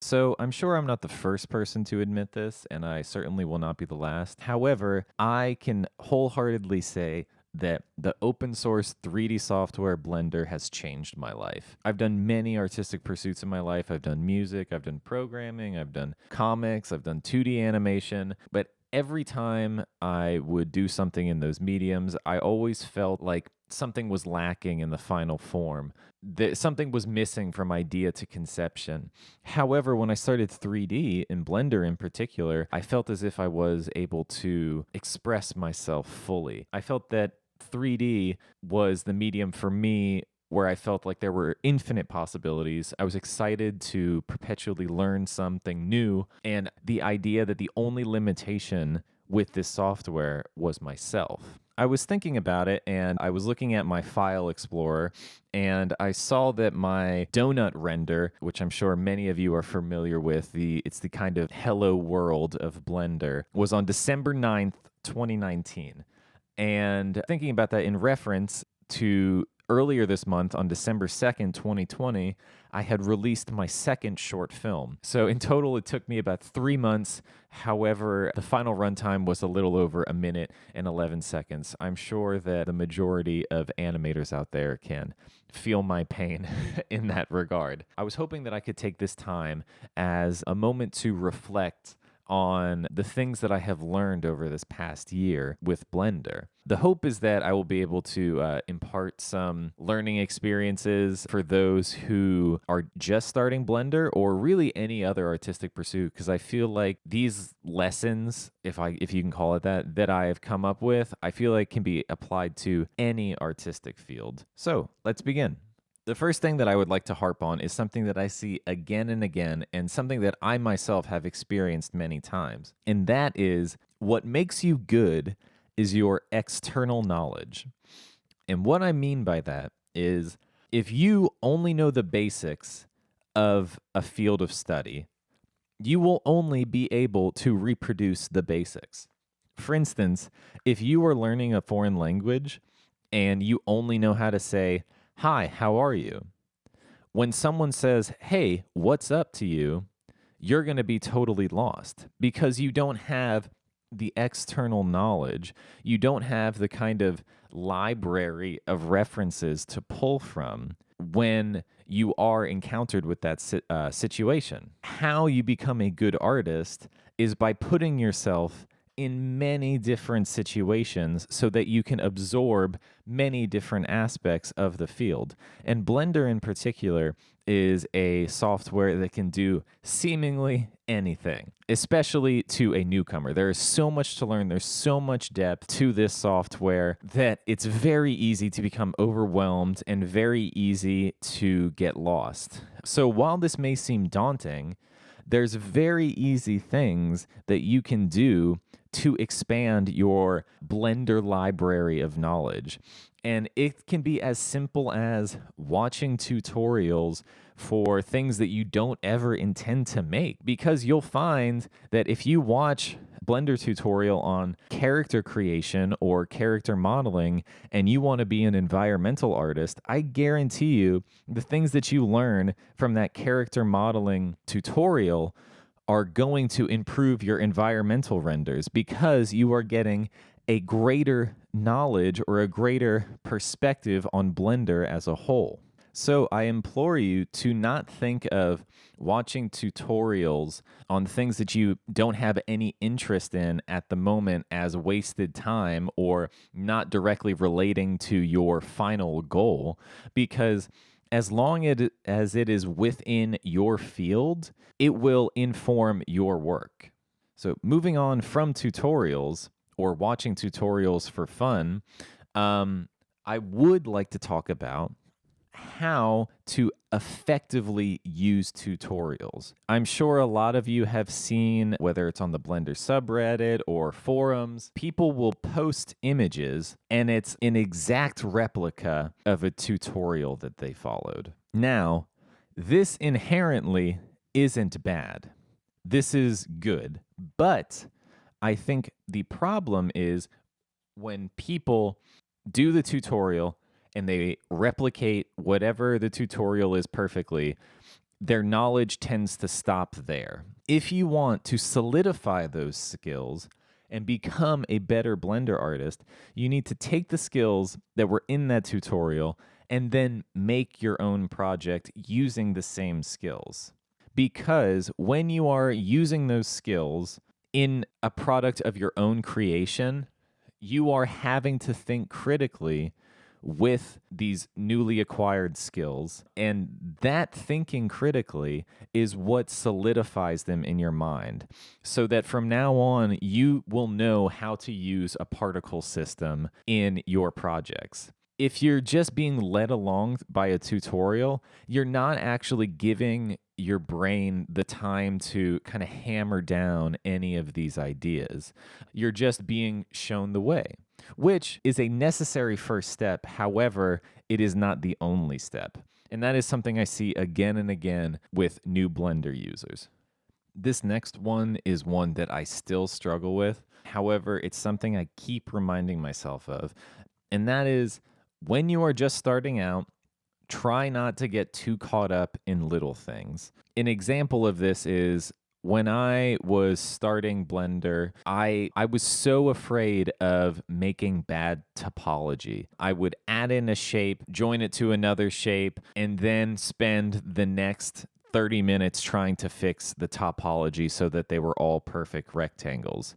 So I'm sure I'm not the first person to admit this, and I certainly will not be the last. However, I can wholeheartedly say that the open source 3D software Blender has changed my life. I've done many artistic pursuits in my life. I've done music, I've done programming, I've done comics, I've done 2D animation, but every time I would do something in those mediums, I always felt like something was lacking in the final form. That something was missing from idea to conception. However, when I started 3D in Blender in particular, I felt as if I was able to express myself fully. I felt that 3D was the medium for me where I felt like there were infinite possibilities. I was excited to perpetually learn something new, and the idea that the only limitation with this software was myself. I was thinking about it and I was looking at my file explorer and I saw that my donut render, which I'm sure many of you are familiar with, it's the kind of hello world of Blender, was on December 9th, 2019. And thinking about that in reference to earlier this month on December 2nd, 2020, I had released my second short film. So in total, it took me about 3 months. However, the final runtime was a little over a minute and 11 seconds. I'm sure that the majority of animators out there can feel my pain in that regard. I was hoping that I could take this time as a moment to reflect on the things that I have learned over this past year with Blender. The hope is that I will be able to impart some learning experiences for those who are just starting Blender or really any other artistic pursuit, because I feel like these lessons, if you can call it that I have come up with, I feel like can be applied to any artistic field. So let's begin. The first thing that I would like to harp on is something that I see again and again, and something that I myself have experienced many times. And that is what makes you good is your external knowledge. And what I mean by that is if you only know the basics of a field of study, you will only be able to reproduce the basics. For instance, if you are learning a foreign language and you only know how to say, "Hi, how are you?" When someone says, "Hey, what's up to you?" you're going to be totally lost because you don't have the external knowledge. You don't have the kind of library of references to pull from when you are encountered with that situation. How you become a good artist is by putting yourself in many different situations so that you can absorb many different aspects of the field. And Blender in particular is a software that can do seemingly anything, especially to a newcomer. There is so much to learn, there's so much depth to this software that it's very easy to become overwhelmed and very easy to get lost. So while this may seem daunting, there's very easy things that you can do to expand your Blender library of knowledge. And it can be as simple as watching tutorials for things that you don't ever intend to make, because you'll find that if you watch Blender tutorial on character creation or character modeling and you want to be an environmental artist, I guarantee you the things that you learn from that character modeling tutorial are going to improve your environmental renders because you are getting a greater knowledge or a greater perspective on Blender as a whole. So I implore you to not think of watching tutorials on things that you don't have any interest in at the moment as wasted time or not directly relating to your final goal, because as long as it is within your field, it will inform your work. So moving on from tutorials or watching tutorials for fun, I would like to talk about how to effectively use tutorials. I'm sure a lot of you have seen, whether it's on the Blender subreddit or forums, people will post images and it's an exact replica of a tutorial that they followed. Now, this inherently isn't bad. This is good. But I think the problem is when people do the tutorial and they replicate whatever the tutorial is perfectly, their knowledge tends to stop there. If you want to solidify those skills and become a better Blender artist, you need to take the skills that were in that tutorial and then make your own project using the same skills. Because when you are using those skills in a product of your own creation, you are having to think critically with these newly acquired skills. And that thinking critically is what solidifies them in your mind. So that from now on, you will know how to use a particle system in your projects. If you're just being led along by a tutorial, you're not actually giving your brain the time to kind of hammer down any of these ideas. You're just being shown the way, which is a necessary first step. However, it is not the only step. And that is something I see again and again with new Blender users. This next one is one that I still struggle with. However, it's something I keep reminding myself of. And that is, when you are just starting out, try not to get too caught up in little things. An example of this is when I was starting Blender, I was so afraid of making bad topology. I would add in a shape, join it to another shape, and then spend the next 30 minutes trying to fix the topology so that they were all perfect rectangles.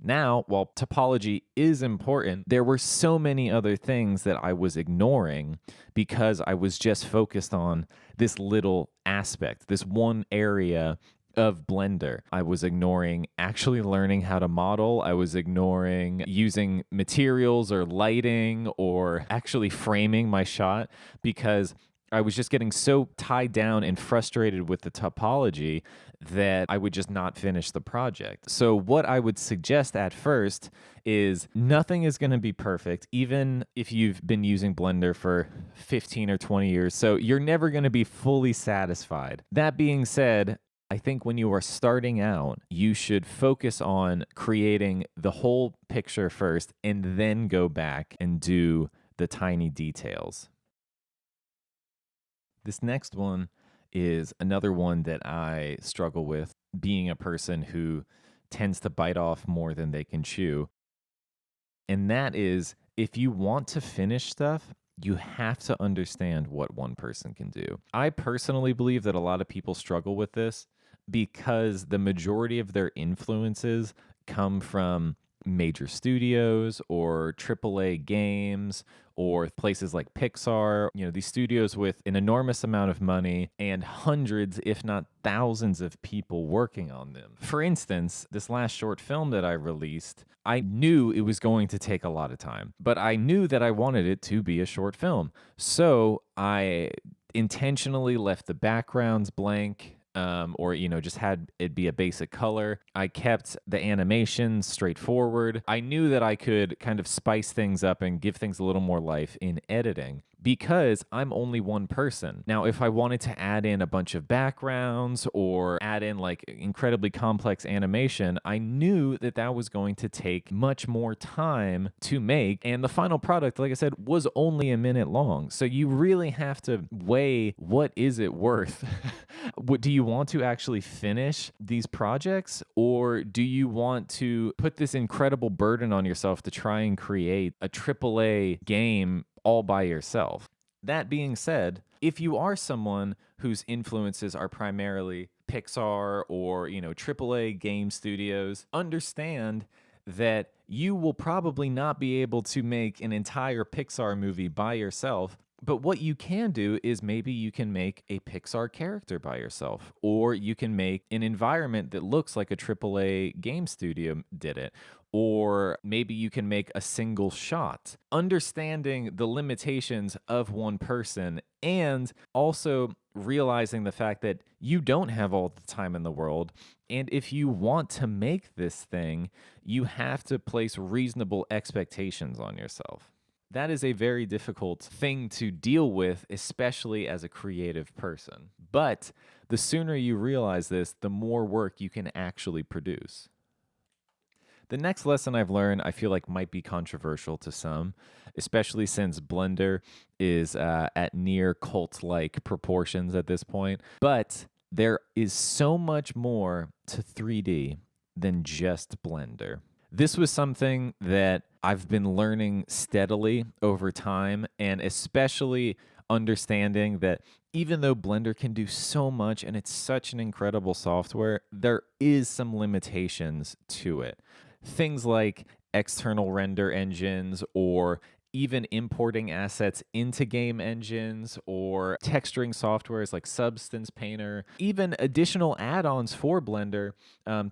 Now, while topology is important, there were so many other things that I was ignoring because I was just focused on this little aspect, this one area of Blender. I was ignoring actually learning how to model. I was ignoring using materials or lighting or actually framing my shot because I was just getting so tied down and frustrated with the topology that I would just not finish the project. So what I would suggest at first is nothing is going to be perfect, even if you've been using Blender for 15 or 20 years. So you're never going to be fully satisfied. That being said, I think when you are starting out, you should focus on creating the whole picture first and then go back and do the tiny details. This next one is another one that I struggle with, being a person who tends to bite off more than they can chew. And that is, if you want to finish stuff, you have to understand what one person can do. I personally believe that a lot of people struggle with this because the majority of their influences come from major studios or AAA games or places like Pixar, these studios with an enormous amount of money and hundreds, if not thousands of people working on them. For instance, this last short film that I released, I knew it was going to take a lot of time, but I knew that I wanted it to be a short film. So I intentionally left the backgrounds blank. Or just had it be a basic color. I kept the animation straightforward. I knew that I could kind of spice things up and give things a little more life in editing because I'm only one person. Now, if I wanted to add in a bunch of backgrounds or add in like incredibly complex animation, I knew that that was going to take much more time to make. And the final product, like I said, was only a minute long. So you really have to weigh, what is it worth? What do you want to actually finish these projects, or do you want to put this incredible burden on yourself to try and create a AAA game all by yourself? That being said, if you are someone whose influences are primarily Pixar or, AAA game studios, understand that you will probably not be able to make an entire Pixar movie by yourself. But what you can do is maybe you can make a Pixar character by yourself, or you can make an environment that looks like a AAA game studio did it, or maybe you can make a single shot. Understanding the limitations of one person and also realizing the fact that you don't have all the time in the world. And if you want to make this thing, you have to place reasonable expectations on yourself. That is a very difficult thing to deal with, especially as a creative person. But the sooner you realize this, the more work you can actually produce. The next lesson I've learned, I feel like might be controversial to some, especially since Blender is at near cult like proportions at this point. But there is so much more to 3D than just Blender. This was something that I've been learning steadily over time, and especially understanding that even though Blender can do so much and it's such an incredible software, there is some limitations to it. Things like external render engines or even importing assets into game engines or texturing softwares like Substance Painter, even additional add-ons for Blender,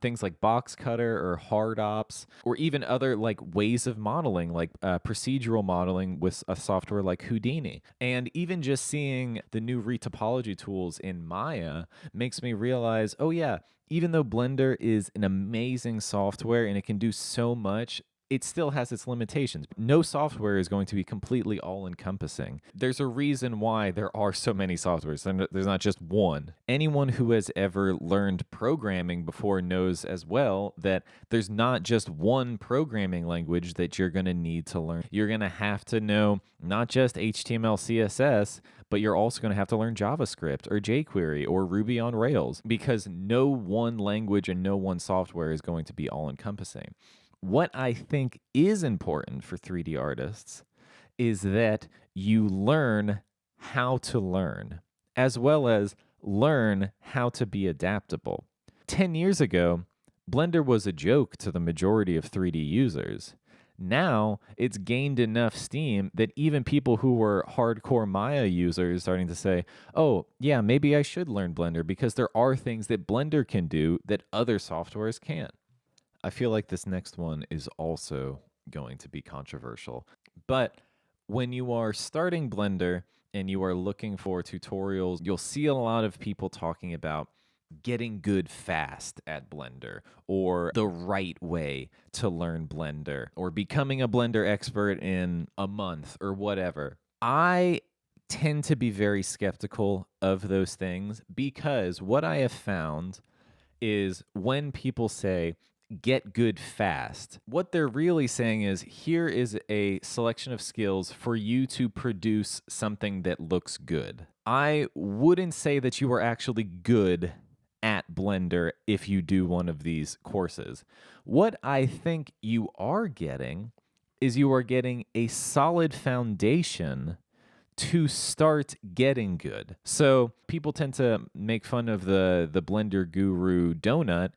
things like box cutter or hard ops, or even other like ways of modeling, like procedural modeling with a software like Houdini. And even just seeing the new retopology tools in Maya makes me realize, oh yeah, even though Blender is an amazing software and it can do so much, it still has its limitations. No software is going to be completely all-encompassing. There's a reason why there are so many softwares. There's not just one. Anyone who has ever learned programming before knows as well that there's not just one programming language that you're going to need to learn. You're going to have to know not just HTML, CSS, but you're also going to have to learn JavaScript or jQuery or Ruby on Rails, because no one language and no one software is going to be all-encompassing. What I think is important for 3D artists is that you learn how to learn, as well as learn how to be adaptable. 10 years ago, Blender was a joke to the majority of 3D users. Now, it's gained enough steam that even people who were hardcore Maya users are starting to say, oh, yeah, maybe I should learn Blender because there are things that Blender can do that other softwares can't. I feel like this next one is also going to be controversial. But when you are starting Blender and you are looking for tutorials, you'll see a lot of people talking about getting good fast at Blender, or the right way to learn Blender, or becoming a Blender expert in a month, or whatever. I tend to be very skeptical of those things because what I have found is when people say, get good fast, what they're really saying is, here is a selection of skills for you to produce something that looks good. I wouldn't say that you are actually good at Blender if you do one of these courses. What I think you are getting is you are getting a solid foundation to start getting good. So people tend to make fun of the Blender Guru donut,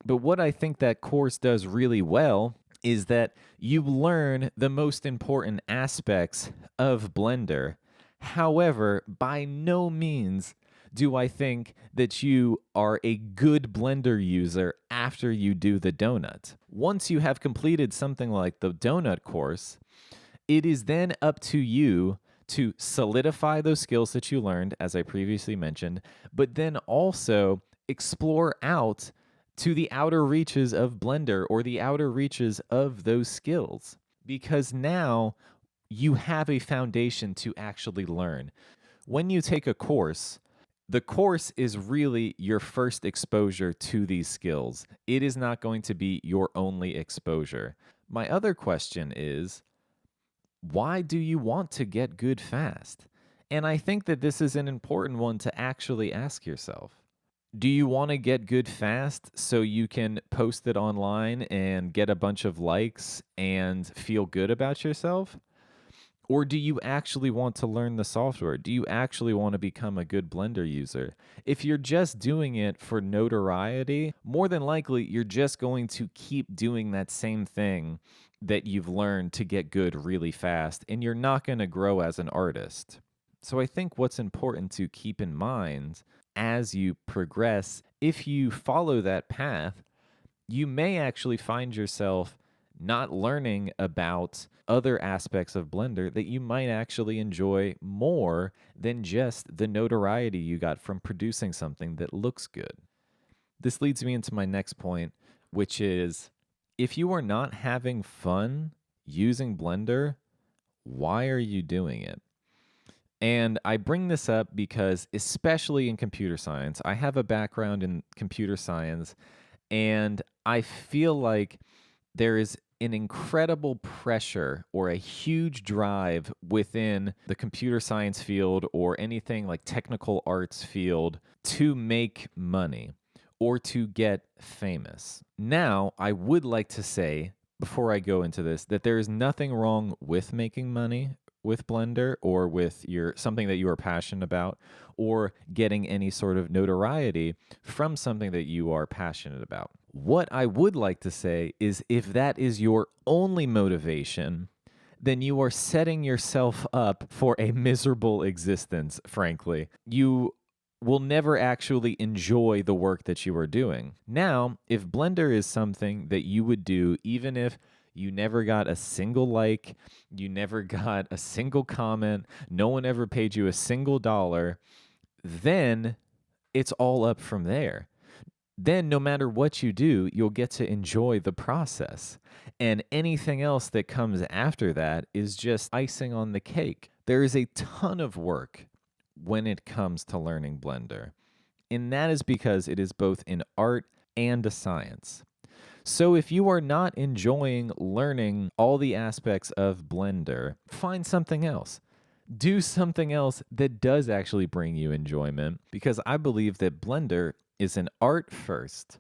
but what I think that course does really well is that you learn the most important aspects of Blender. However, by no means do I think that you are a good Blender user after you do the donut. Once you have completed something like the donut course, it is then up to you to solidify those skills that you learned, as I previously mentioned, but then also explore out to the outer reaches of Blender or the outer reaches of those skills, because now you have a foundation to actually learn. When you take a course, the course is really your first exposure to these skills. It is not going to be your only exposure. My other question is, why do you want to get good fast? And I think that this is an important one to actually ask yourself. Do you want to get good fast so you can post it online and get a bunch of likes and feel good about yourself? Or do you actually want to learn the software? Do you actually want to become a good Blender user? If you're just doing it for notoriety, more than likely you're just going to keep doing that same thing that you've learned to get good really fast, and you're not going to grow as an artist. So I think what's important to keep in mind as you progress, if you follow that path, you may actually find yourself not learning about other aspects of Blender that you might actually enjoy more than just the notoriety you got from producing something that looks good. This leads me into my next point, which is, if you are not having fun using Blender, why are you doing it? And I bring this up because, especially in computer science, I have a background in computer science, and I feel like there is an incredible pressure or a huge drive within the computer science field or anything like technical arts field to make money or to get famous. Now, I would like to say, before I go into this, that there is nothing wrong with making money with Blender or with your something that you are passionate about or getting any sort of notoriety from something that you are passionate about. What I would like to say is if that is your only motivation, then you are setting yourself up for a miserable existence, frankly. You will never actually enjoy the work that you are doing. Now, if Blender is something that you would do, even if you never got a single like, you never got a single comment, no one ever paid you a single dollar, then it's all up from there. Then no matter what you do, you'll get to enjoy the process. And anything else that comes after that is just icing on the cake. There is a ton of work when it comes to learning Blender. And that is because it is both an art and a science. So if you are not enjoying learning all the aspects of Blender, find something else. Do something else that does actually bring you enjoyment, because I believe that Blender is an art first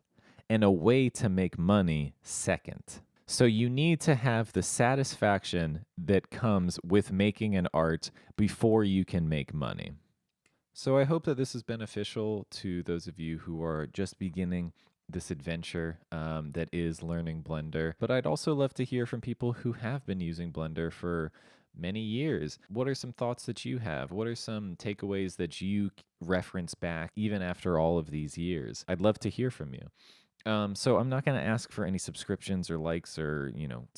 and a way to make money second. So you need to have the satisfaction that comes with making an art before you can make money. So I hope that this is beneficial to those of you who are just beginning this adventure that is learning Blender. But I'd also love to hear from people who have been using Blender for many years. What are some thoughts that you have? What are some takeaways that you reference back even after all of these years? I'd love to hear from you. So I'm not going to ask for any subscriptions or likes or,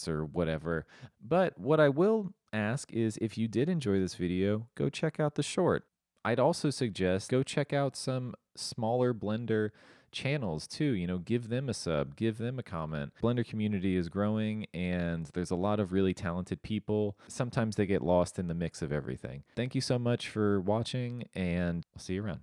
or whatever. But what I will ask is if you did enjoy this video, go check out the short. I'd also suggest go check out some smaller Blender channels too. Give them a sub, give them a comment. Blender community is growing and there's a lot of really talented people. Sometimes they get lost in the mix of everything. Thank you so much for watching and I'll see you around.